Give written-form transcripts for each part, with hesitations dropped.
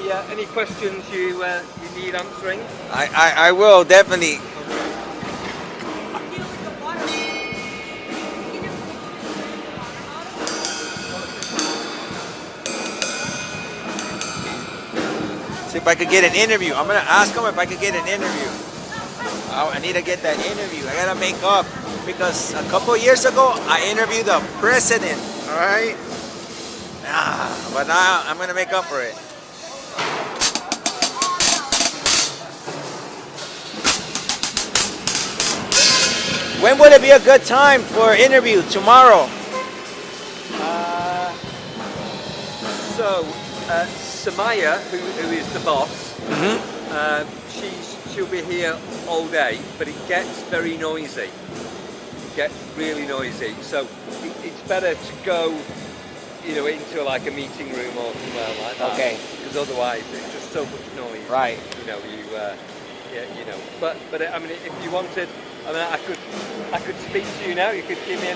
Any questions you need answering? I will definitely. See if I could get an interview. I'm gonna ask him if I could get an interview. Oh, I need to get that interview. I gotta make up because a couple of years ago I interviewed the president. All right. But now I'm gonna make up for it. When would it be a good time for an interview? Tomorrow? Samaya, who is the boss, she'll be here all day, but it gets very noisy. It gets really noisy, so it's better to go, into like a meeting room or somewhere like that. Okay. Because otherwise, it's just so much noise. Right. But I mean, if you wanted, I could speak to you now. You could give me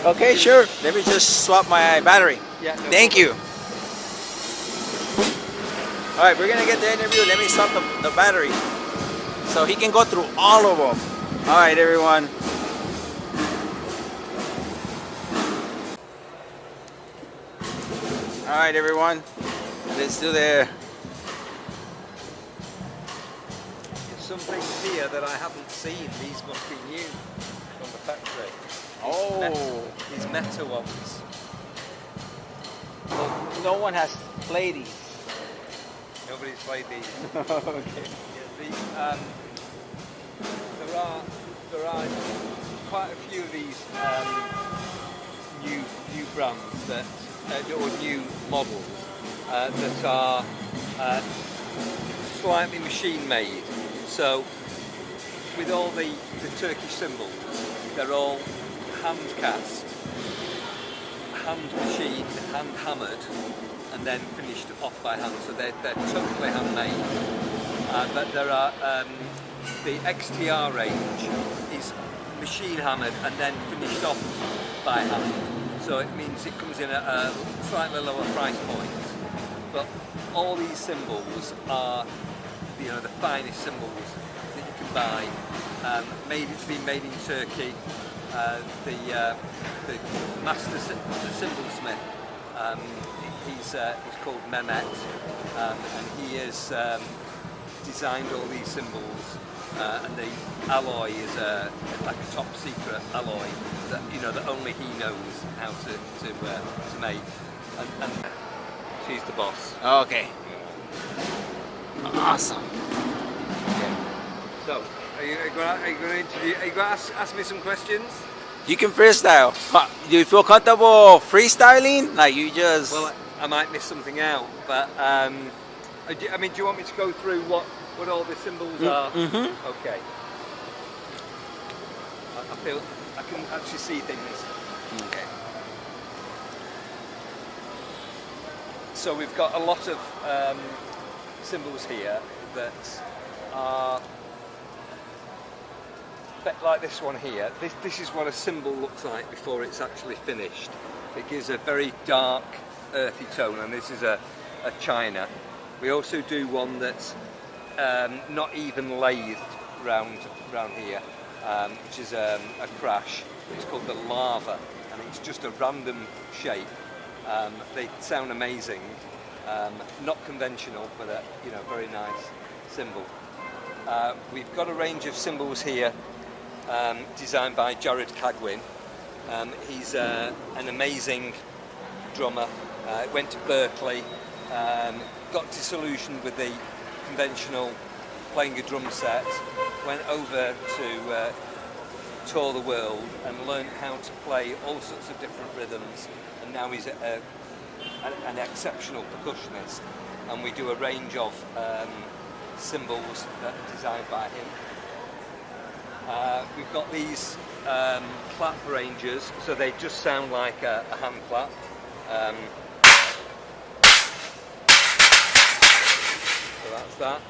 Okay, sure. Let me just swap my battery. Yeah. No Thank problem. you. All right, we're gonna get the interview. Let me swap the battery so he can go through all of them. All right, everyone. All right, everyone. Let's do the. Some things here that I haven't seen. These must be new from the factory. These meta ones. Well, no one has played these. Nobody's played these. Okay. Yeah, there are quite a few of these new brands that or new models that are slightly machine made. So with all the Turkish cymbals, they're all hand cast, hand machined, hand hammered, and then finished off by hand. So they're totally handmade. But there are the XTR range is machine hammered and then finished off by hand. So it means it comes in at a slightly lower price point. But all these cymbals are the finest cymbals that you can buy. It's been made in Turkey. The master cymbalsmith, he's called Mehmet, and he has designed all these cymbals. And the alloy is like a top secret alloy that only he knows how to make. And she's the boss. Okay. Awesome. Okay. So, are you going to ask me some questions? You can freestyle. Do you feel comfortable freestyling? Like you just... Well, I might miss something out, but do you want me to go through what all the cymbals are? Mm-hmm. Okay. I feel I can actually see things. Okay. So we've got a lot of cymbals here that are like this one here. This is what a cymbal looks like before it's actually finished. It gives a very dark, earthy tone, and this is a china. We also do one that's not even lathed round here, which is a crash. It's called the lava, and it's just a random shape. They sound amazing, not conventional, but a very nice cymbal. We've got a range of cymbals here designed by Jared Cagwin. He's an amazing drummer. Went to Berkeley, got disillusioned with the conventional playing a drum set, went over to tour the world and learned how to play all sorts of different rhythms, and now he's an exceptional percussionist, and we do a range of cymbals that are designed by him. We've got these clap ranges, so they just sound like a hand clap. So that's that.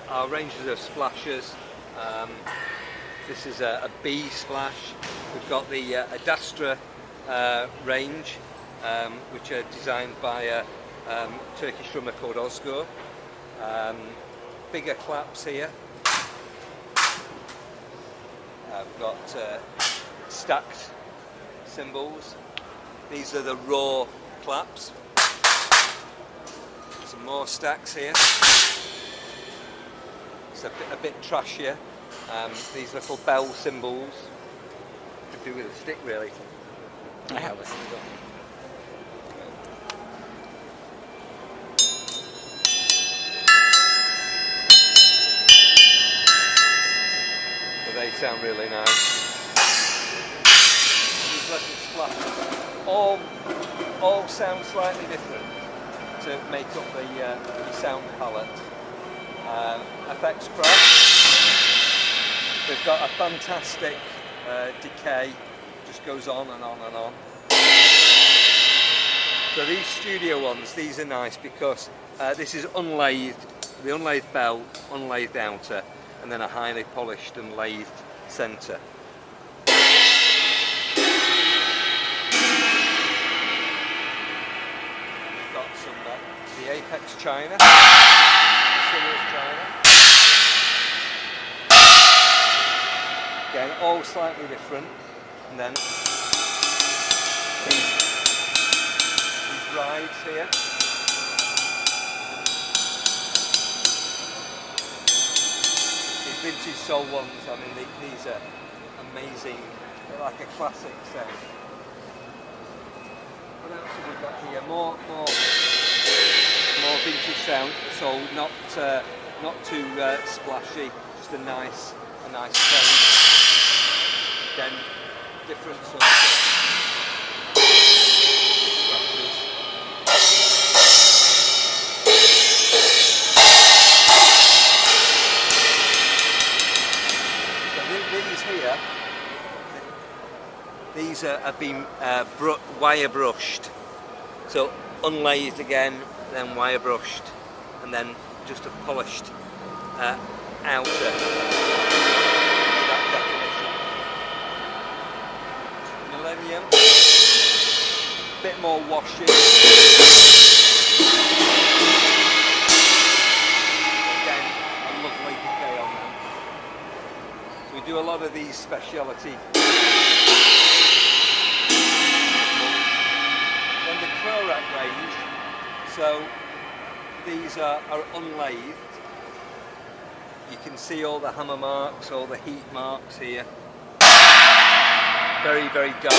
Our ranges of splashes. This is a B splash. We've got the Adastra range, which are designed by Turkish drummer called Ozgur. Bigger claps here. I've got stacked cymbals. These are the raw claps. Some more stacks here. It's a bit trashier. These little bell cymbals. Could do with a stick really. I have a cymbal. So they sound really nice. These little splatters all sound slightly different to make up the sound palette. FX Craft, they've got a fantastic decay, just goes on and on and on. So these studio ones, these are nice because this is unlathed, the unlathed bell, unlathed outer, and then a highly polished and lathed centre. We've got some the Apex China. China. Again, all slightly different. And then these rides here. These vintage soul ones, I mean, these are amazing. They're like a classic sound. What else have we got here? More vintage sound, so not too splashy, just a nice sound. Again, different sorts of brushes. So these here, these have been wire brushed. So unlathed again, then wire brushed, and then just a polished outer. That definition. Millennium, bit more washing. Again, a lovely decay on them. So we do a lot of these speciality. Then the Clorac range. So these are unlathed. You can see all the hammer marks, all the heat marks here. Very, very dark.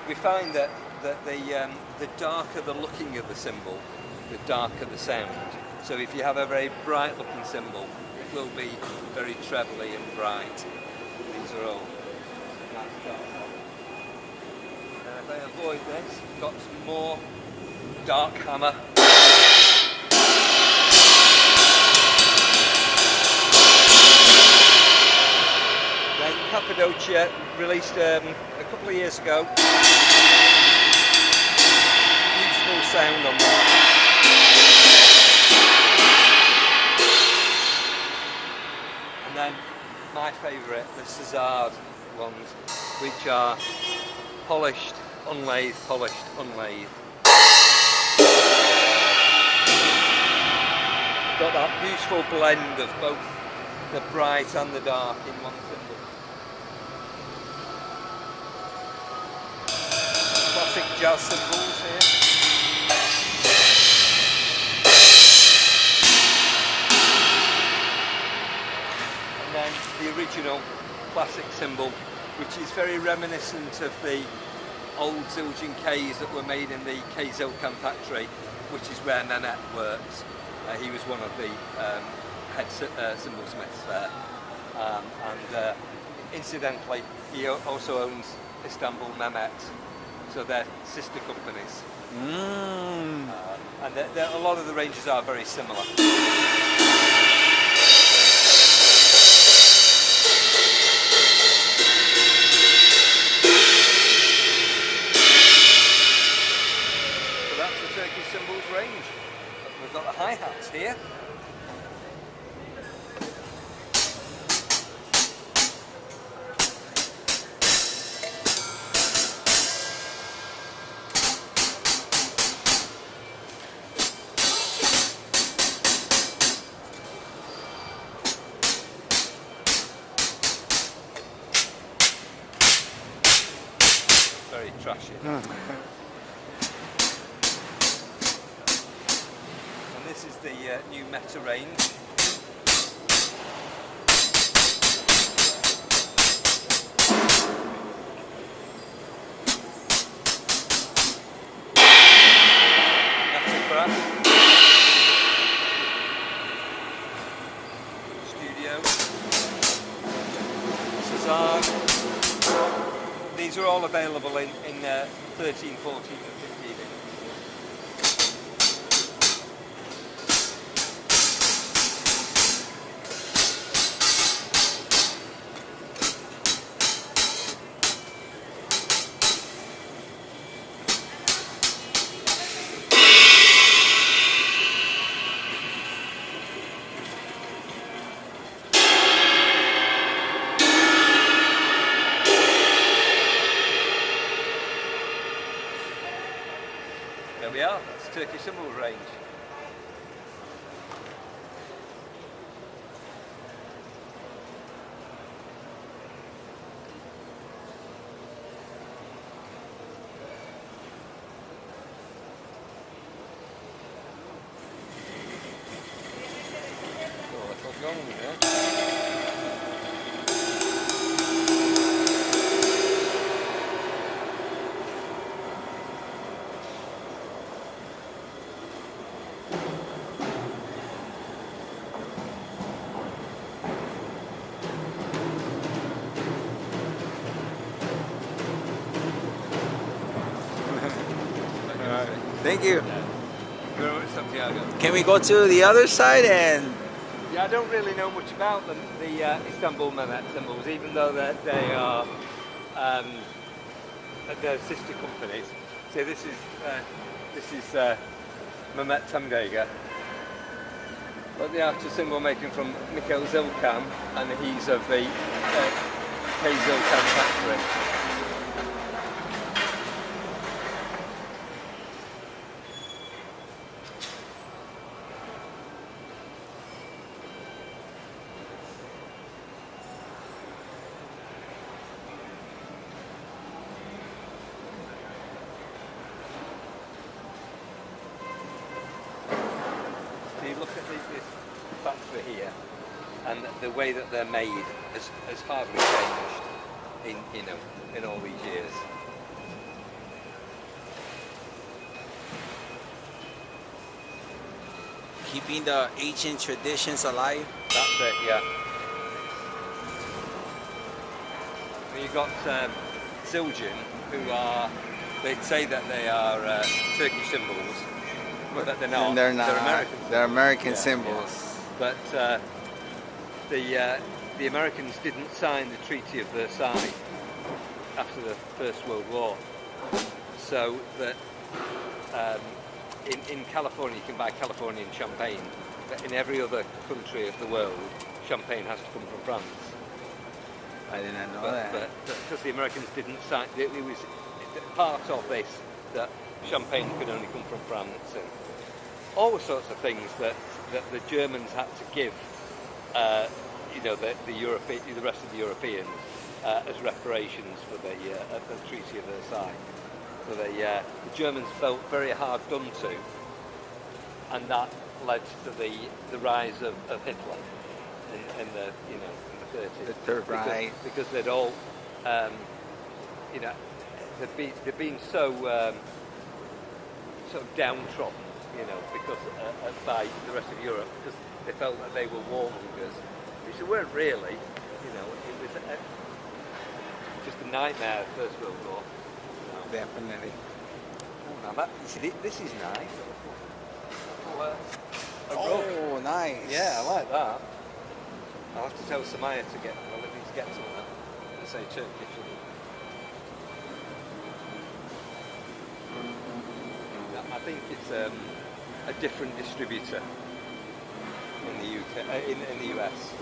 We find that the darker the looking of the cymbal, the darker the sound. So if you have a very bright looking cymbal, it will be very trebly and bright. These are all nice dark. And if I avoid this, we've got some more dark hammer. Then Cappadocia released a couple of years ago. Beautiful sound on that. And then my favourite, the César ones, which are polished, unlathed, polished, unlathed. Got that beautiful blend of both the bright and the dark in one cymbal. Classic jazz cymbals here. And then the original classic cymbal, which is very reminiscent of the old Zildjian Ks that were made in the K Zilkan factory, which is where Mehmet works. He was one of the head cymbalsmiths there. And incidentally, he also owns Istanbul Mehmet, so they're sister companies. And a lot of the ranges are very similar. Turkish cymbals range. We've got the hi-hats here. very trashy. Hmm. And this is the new Meta range. These are all available in 13, 14 and 15 inch. There we are, that's Turkish Cymbals range. Oh, that's what's going on there. Thank you. Very much, Santiago. Can we go to the other side and? Yeah, I don't really know much about them, the Istanbul Mehmet cymbals, even though they are they're sister companies. So this is Mehmet Santiago. But the art of cymbal making from Mikhail Zilkan, and he's of the K Zilkan factory. You look at this factory here, and the way that they're made has hardly changed in all these years. Keeping the ancient traditions alive. That's it, yeah. And you've got Zildjian, who are, they'd say that they are Turkish cymbals. But they're not. And they're not. They're American. They're American Yeah, cymbals. yeah. But the Americans didn't sign the Treaty of Versailles after the First World War, so that in California you can buy Californian champagne, but in every other country of the world, champagne has to come from France. I did not know that. But because the Americans didn't sign, it was part of this that champagne could only come from France, and all sorts of things that the Germans had to give, the rest of the Europeans as reparations for the Treaty of Versailles. So the Germans felt very hard done to, and that led to the rise of Hitler in the 30s. The Third Reich. Because they'd all, they'd been so downtrodden, because by the rest of Europe, because they felt that they were warmongers, which they weren't really. It was just a nightmare of First World War. Definitely. Oh, now this is nice. A rug. Oh, nice. Yeah, I like that. I'll have to tell Samaya to get some of that. Let's say Turkish. I think it's a different distributor in the UK, in the US.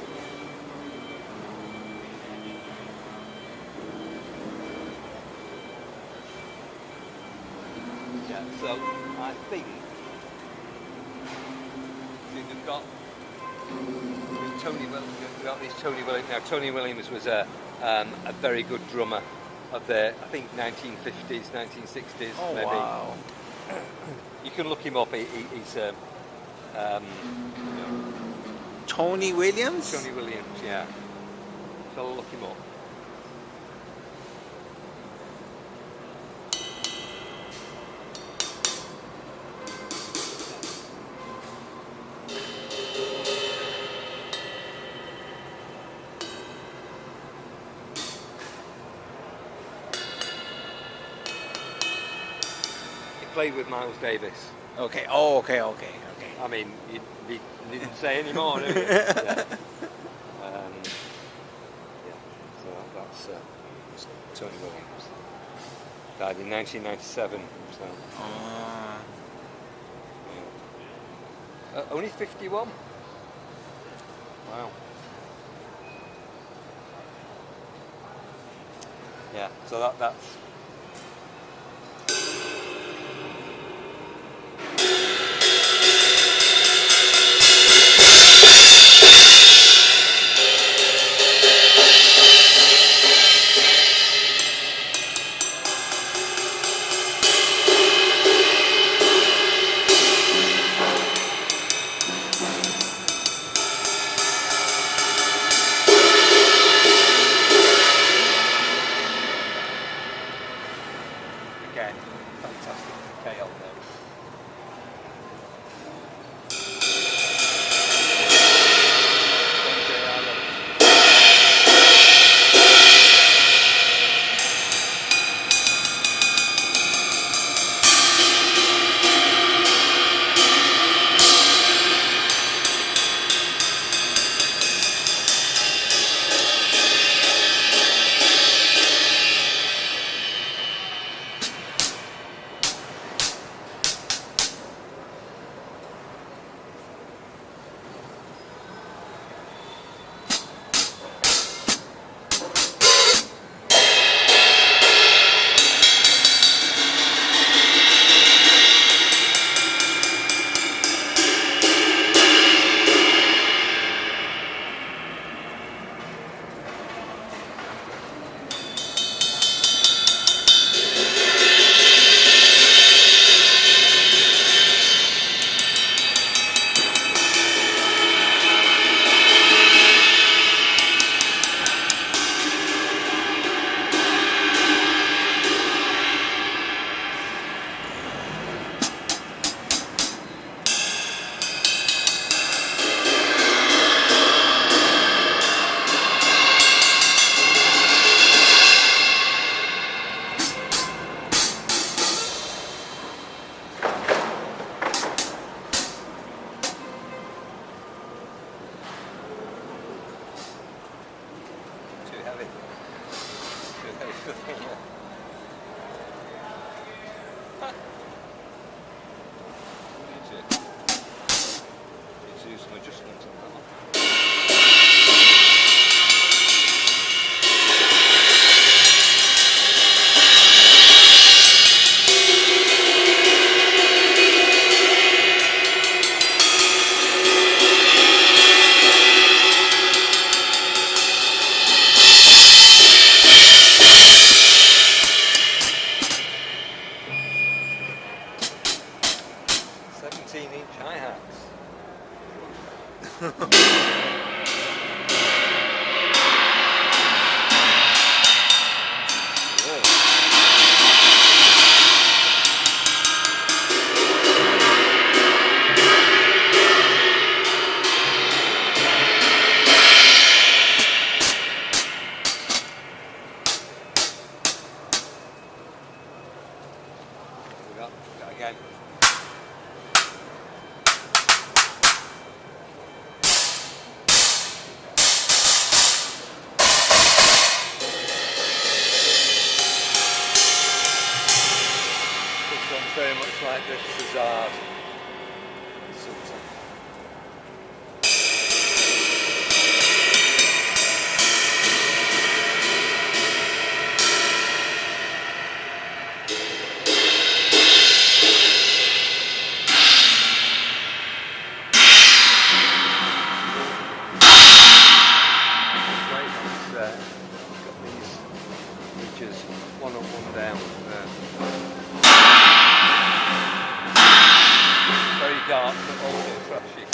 Yeah, so I think they've got Tony Williams. We've got this Tony Williams. Now, Tony Williams was a very good drummer of the, I think, 1950s, 1960s, Oh maybe. wow. You can look him up. He's Tony Williams? Tony Williams, yeah. So I'll look him up. He played with Miles Davis. Okay. Oh, okay. I mean, you didn't say any more, did you? Yeah. So that's Tony Williams. Died in 1997. So only 51. Wow. Yeah. So that's. Again, fantastic detail there. Again. This one's very much like the Cesar. pitches, one up, one down. Very dark, but also trashy.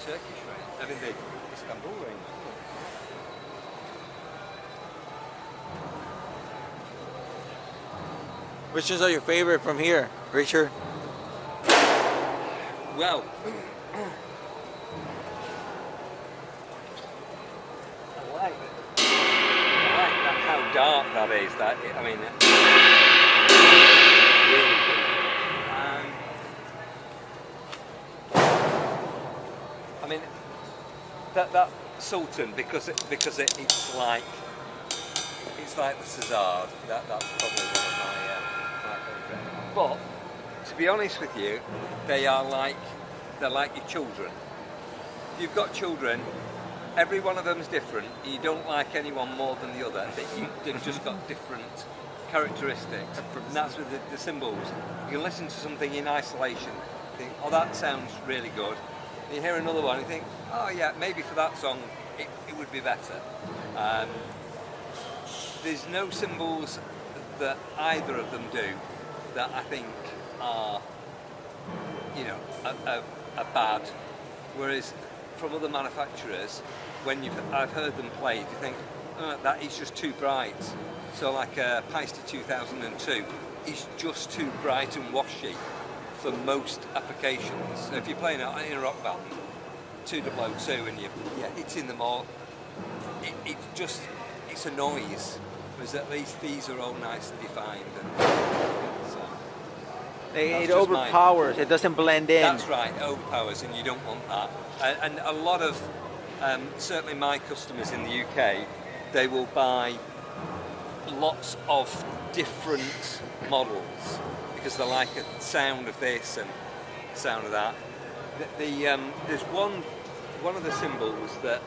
Turkish range, I mean the Istanbul range. Which ones are your favorite from here, Richard? Well, I like that how dark that is. That I mean, really good. I mean, that Sultan because it's like the César. That's probably one of my favourite. But to be honest with you, they're like your children. If you've got children, every one of them's different. You don't like anyone more than the other. They've just got different characteristics. And that's with the cymbals. You can listen to something in isolation, think, oh, that sounds really good. You hear another one, you think, oh yeah, maybe for that song it would be better. There's no cymbals that either of them do that I think are, you know, are bad. Whereas from other manufacturers, when I've heard them played, you think, oh, that is just too bright. So like a Paiste 2002 is just too bright and washy for most applications. So if you're playing in a rock band, 2002 and you're hitting them all, it's a noise. Whereas at least these are all nicely defined. It overpowers, it doesn't blend in. That's right, it overpowers, and you don't want that. And a lot of, certainly my customers in the UK, they will buy lots of different models because they like the sound of this and the sound of that. There's one of the cymbals that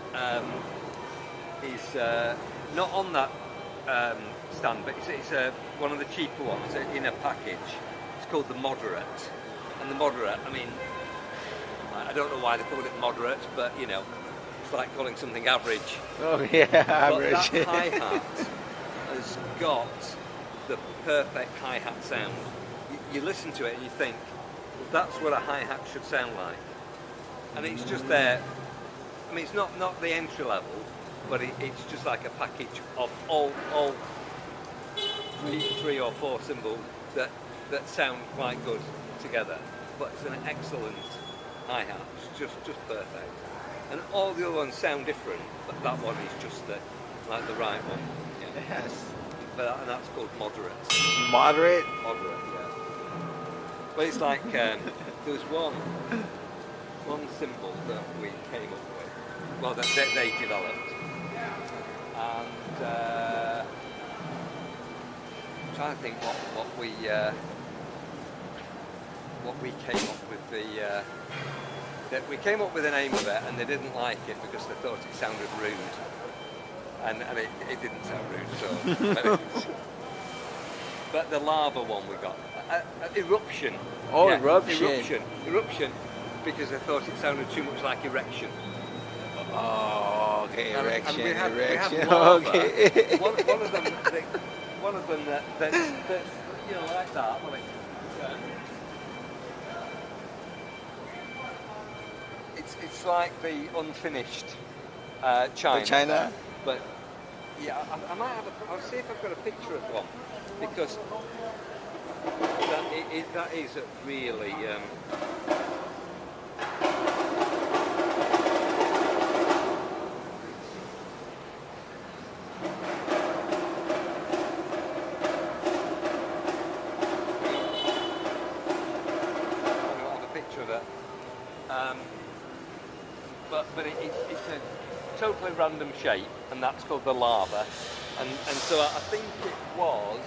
is not on that stand, but it's one of the cheaper ones in a package. It's called the Moderate, and the Moderate, I mean, I don't know why they called it Moderate, but you know, it's like calling something average. Oh yeah, average. But that hi-hat has got the perfect hi-hat sound. You listen to it and you think, well, that's what a hi-hat should sound like. And it's just there. I mean, it's not the entry level, but it's just like a package of all three or four cymbals that sound quite good together. But it's an excellent hi-hat. It's just perfect. And all the other ones sound different, but that one is just the right one. Yeah. Yes. And that's called Moderate. Moderate? Moderate, yeah. But it's like there was one cymbal that we came up with. Well, that they developed, and I'm trying to think what we came up with we came up with a name of it, and they didn't like it because they thought it sounded rude, and it didn't sound rude at all. But the lava one we got, eruption. Oh, yeah, eruption, because they thought it sounded too much like erection. Oh, okay, erection, and we had lava. Okay. one of them that's you know, like that. Well, it's like the unfinished China. The China? But yeah, I might have. I'll see if I've got a picture of one, because that is a really. but it's a totally random shape, and that's called the lava. And so I think it was.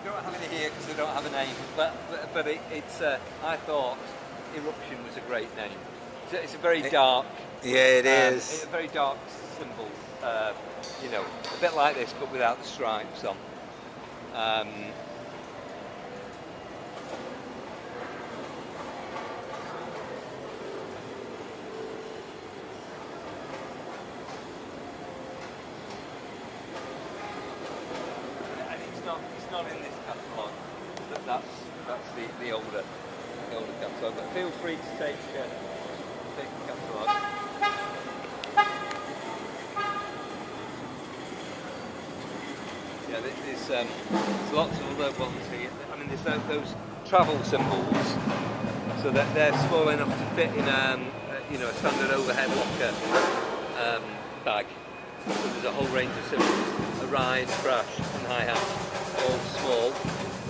We don't have any here because they don't have a name. But it's. I thought Eruption was a great name. It's a very dark. Yeah, it is. It's a very dark symbol. You know, a bit like this, but without the stripes on. It's not in this catalogue. That's the older catalogue. But feel free to take the catalogue. Yeah, there's lots of other ones here. I mean, there's those travel symbols, so that they're small enough to fit in a standard overhead locker bag. So there's a whole range of symbols: a ride, crash, and hi-hat, all small.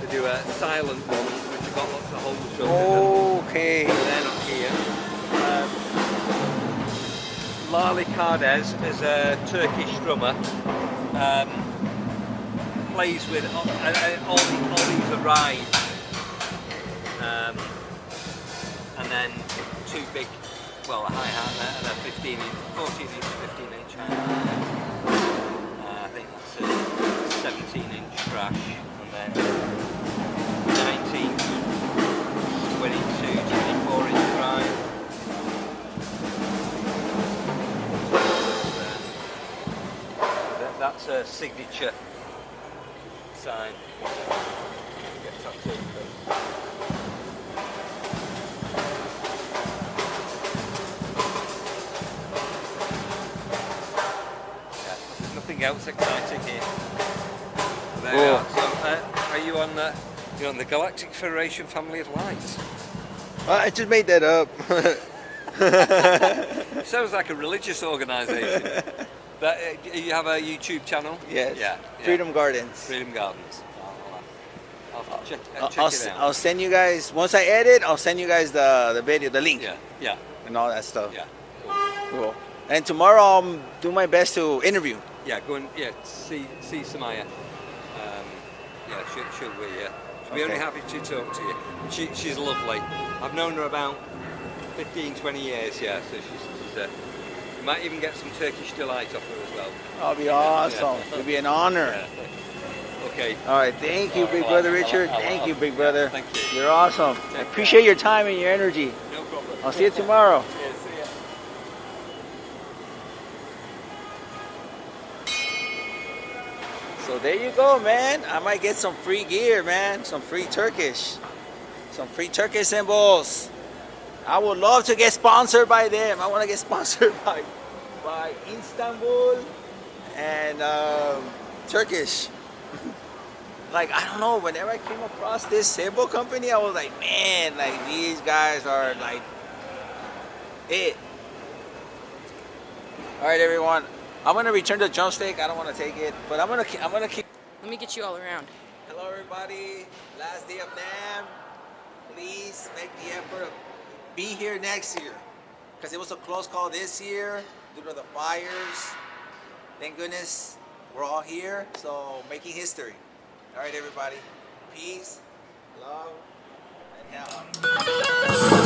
They do a silent one, which have got lots of holes built in them. Okay. They're not here. Lali Kardes is a Turkish drummer. Plays with all these are rides, and then two big, well, a hi-hat and a 14-inch, 15-inch hi-hat. I think that's a 17-inch crash, and then 19, 22, 24-inch ride. That's a signature sign. Get tattooed. Yeah, there's nothing else exciting here. There you are. So, are you on the Galactic Federation Family of Light? I just made that up. Sounds like a religious organisation. You have a YouTube channel? Yes. Yeah. Freedom Gardens. Freedom Gardens. I'll check it out. I'll send you guys, once I edit, I'll send you guys the video, the link. Yeah. And all that stuff. Yeah. Cool. And tomorrow I'll do my best to interview. Yeah, go and see Samaya. She'll be only happy to talk to you. She's lovely. I've known her about 15, 20 years, so she's you might even get some Turkish delight off her as well. That'll be awesome. It'll be an honor. Yeah. Okay. All right. Thank you, Big Brother Richard. Thank you, Big Brother. Thank you. You're awesome. I appreciate your time and your energy. No problem. I'll see you tomorrow. Yeah, see ya. So there you go, man. I might get some free gear, man. Some free Turkish symbols. I would love to get sponsored by them. I want to get sponsored by Istanbul and Turkish. Like, I don't know, whenever I came across this symbol company, I was like, man, like, these guys are like it. All right, everyone. I'm gonna return the drumstick. I don't want to take it, but I'm gonna keep. Let me get you all around. Hello, everybody. Last day of Namm. Please make the effort to be here next year, because it was a close call this year due to the fires. Thank goodness we're all here, so making history. All right, everybody. Peace, love, and health.